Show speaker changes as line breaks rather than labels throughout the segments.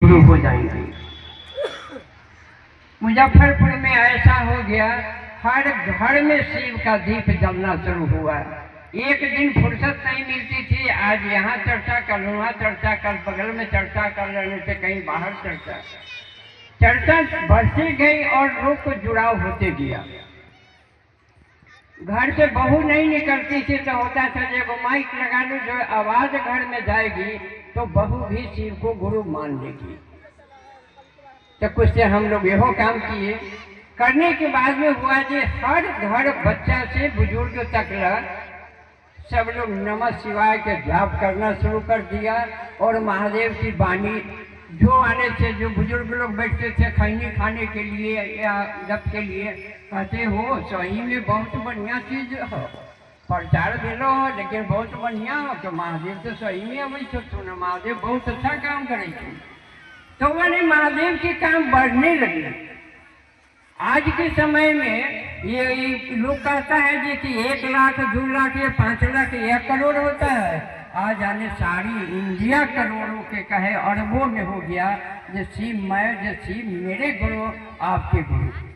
शुरू हो जाएंगे। मुजफ्फरपुर में ऐसा हो गया, हर घर में शिव का दीप जलना शुरू हुआ। एक दिन फुर्सत नहीं मिलती थी, आज यहाँ चर्चा कल वहाँ चर्चा, कल बगल में चर्चा, कर लेने से कहीं बाहर चर्चा, चर्चा बढ़ती गई और लोग को जुड़ाव होते गया। घर से बहू नहीं निकलती थी तो होता था जो माइक लगा लो, जो आवाज घर में जाएगी तो बहू भी शिव को गुरु मान लेगी। तो कुछ से हम लोग यहो काम किए, करने के बाद में हुआ कि हर घर बच्चा से बुजुर्ग तक सब लोग नमः शिवाय के जाप करना शुरू कर दिया। और महादेव की वाणी जो आने से जो बुजुर्ग लोग बैठते थे खैनी खाने के लिए या जप के लिए, कहते हो सही में बहुत बढ़िया चीज हो, प्रचार दिलो हो लेकिन बहुत बढ़िया हो। तो महादेव तो सही में अभी सुनो, महादेव बहुत अच्छा काम करे। तो मैंने महादेव के काम बढ़ने लगे। आज के समय में ये लोग कहता है जी कि 1 लाख 2 लाख या 5 लाख 1 करोड़ होता है। आज आने सारी इंडिया करोड़ों के कहे अरबों में हो गया। जो शिव मैं, जो शिव मेरे गुरु, आपके गुरु।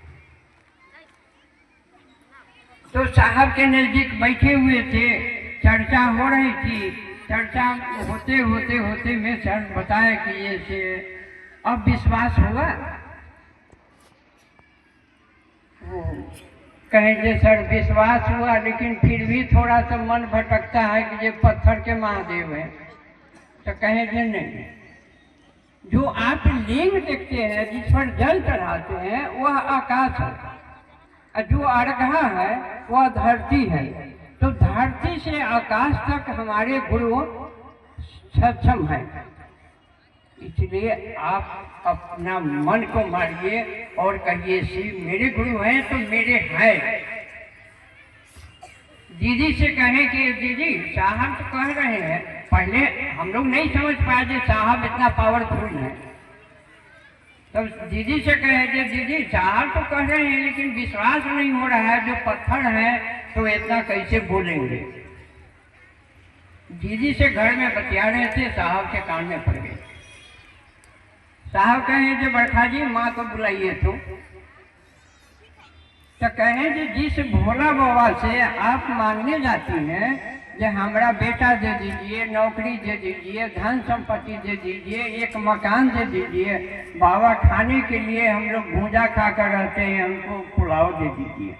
तो साहब के नजदीक बैठे हुए थे, चर्चा हो रही थी। चर्चा होते होते होते में सर बताया कि ये से अब विश्वास हुआ। कहेंगे सर विश्वास हुआ, लेकिन फिर भी थोड़ा सा मन भटकता है कि ये पत्थर के महादेव हैं। तो कहेंगे नहीं, जो आप लिंग देखते हैं, जिस पर जल चढ़ाते हैं, वह आकाश है, और जो अर्घा है वह धरती है। तो धरती से आकाश तक हमारे गुरु सक्षम है। इसलिए आप अपना मन को मारिए और कहिए शिव मेरे गुरु हैं तो मेरे हैं। दीदी से कहें कि दीदी साहब तो कह रहे हैं, पहले हम लोग नहीं समझ पाए कि साहब इतना पावरफुल है। तब तो दीदी से कहे कि दीदी साहब तो कह रहे हैं लेकिन विश्वास नहीं हो रहा है, जो पत्थर है तो इतना कैसे बोलेंगे। दीदी से घर में बतिया रहे थे, साहब के कान में पड़ गए। साहब कहें जो बरखा जी माँ को बुलाइए। तो कहें कि जिस भोला बाबा से आप मांगने जाती हैं कि हमारा बेटा दे दीजिए, नौकरी दे दीजिए, धन संपत्ति दे दीजिए, एक मकान दे दीजिए, बाबा खाने के लिए हम लोग भूजा खा कर रहते हैं, हमको पुलाव दे दीजिए,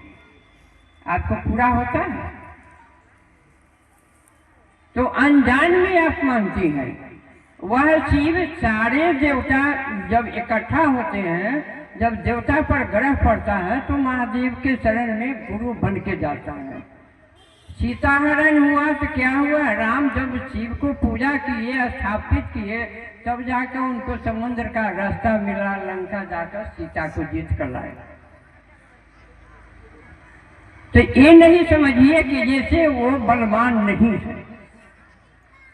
आपको पूरा होता है? तो अनजान में आप मांगती हैं। वह शिव सारे देवता जब इकट्ठा होते हैं, जब देवता पर ग्रह पड़ता है तो महादेव के शरण में गुरु बन के जाता है। सीताहरण हुआ तो क्या हुआ, राम जब शिव को पूजा किए, स्थापित किए, तब जाकर उनको समुद्र का रास्ता मिला, लंका जाकर सीता को जीत कर लाए। तो ये नहीं समझिए कि जैसे वो बलवान नहीं है,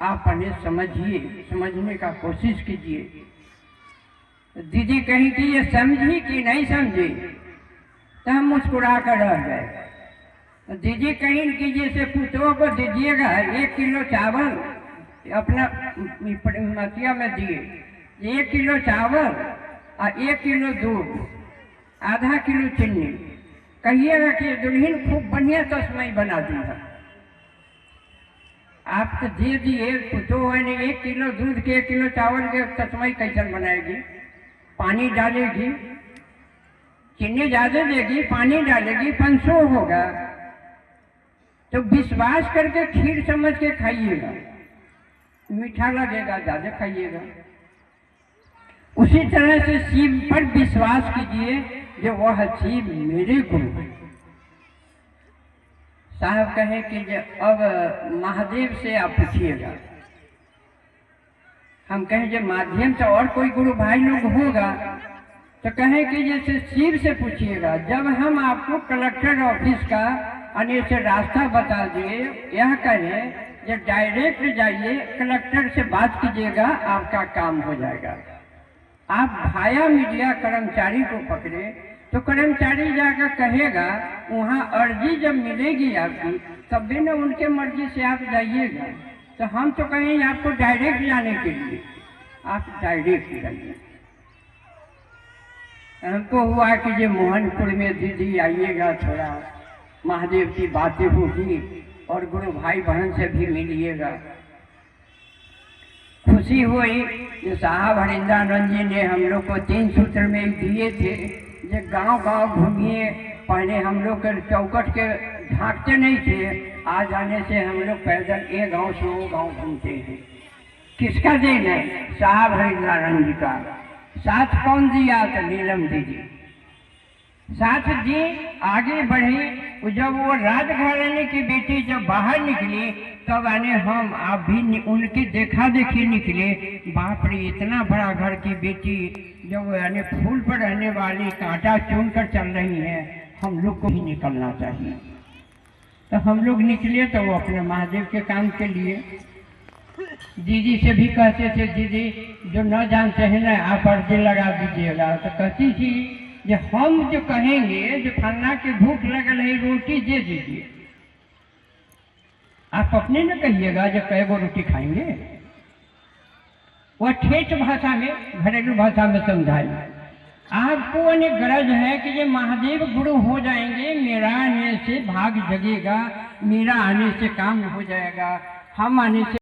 आप उन्हें समझिए, समझने का कोशिश कीजिए। दीदी कहीं कि ये समझी कि नहीं समझी, तो हम मुस्कुरा कर रह गए। दीदी कहीं कि जैसे पुतों को दीजिएगा 1 किलो चावल, अपना मतिया में दिए 1 किलो चावल और 1 किलो दूध, आधा किलो चीनी, कहिएगा कि दुल्हन खूब बढ़िया तस्मई बना दी है। आप तो दे दिए, पुतो ने 1 किलो दूध के 1 किलो चावल के तस्मई कैसे बनाएगी? पानी डालेगी, चीनी ज्यादा देगी, पानी डालेगी, 500 होगा। तो विश्वास करके खीर समझ के खाइएगा, मीठा लगेगा, ज्यादा खाइएगा। उसी तरह से शिव पर विश्वास कीजिए जो वह शिव मेरे गुरु है। साहब कहें कि अब महादेव से आप पूछिएगा। हम कहें जो माध्यम से और कोई गुरु भाई लोग होगा तो कहें कि जैसे शिव से पूछिएगा। जब हम आपको कलेक्टर ऑफिस का अन्य से रास्ता बता दिए, यह कहें जो डायरेक्ट जाइए, कलेक्टर से बात कीजिएगा, आपका काम हो जाएगा। आप भाया मीडिया कर्मचारी को पकड़े तो कर्मचारी जाकर कहेगा, वहाँ अर्जी जब मिलेगी आपकी तब भी ना उनके मर्जी से आप जाइएगा। तो हम तो कहें आपको डायरेक्ट जाने के लिए, आप डायरेक्ट जाइए। हमको हुआ कि ये मोहनपुर में दीदी आइएगा, थोड़ा महादेव की बातें होगी और गुरु भाई बहन से भी मिलिएगा। खुशी हुई कि साहब हरिंद्रानंद जी ने हम लोग को 3 सूत्र में दिए थे, जो गांव गांव घूमिए। पहले हम लोग के चौकट के ढांकते नहीं थे, आज आने से हम लोग पैदल एक गांव से वो गांव घूमते हैं। किसका देन है? साहब हरिंद्रानंद जी का। साथ कौन दिया? तो नीलम दीदी साथ दी, आगे बढ़ी। जब वो राजघराने की बेटी जब बाहर निकली तब आने हम आप भी उनकी देखा देखी निकले। बाप रे, इतना बड़ा घर की बेटी जब यानी फूल पर रहने वाली कांटा चुन कर चल रही है, हम लोग को भी निकलना चाहिए। तो हम लोग निकले तो वो अपने महादेव के काम के लिए। दीदी से भी कहते थे, दीदी जो न जानते हैं ना आप अर्जी लगा दीजिएगा। तो कहती थी कि हम जो कहेंगे जो फलना की भूख लगल है रोटी दे दीजिए, आप अपने न कहिएगा जो कै गो रोटी खाएंगे। वह ठेठ भाषा में, घरेलू भाषा में समझाई। आपको अनेक गरज है कि ये महादेव गुरु हो जाएंगे, मेरा आने से भाग जगेगा, मेरा आने से काम हो जाएगा, हम आने से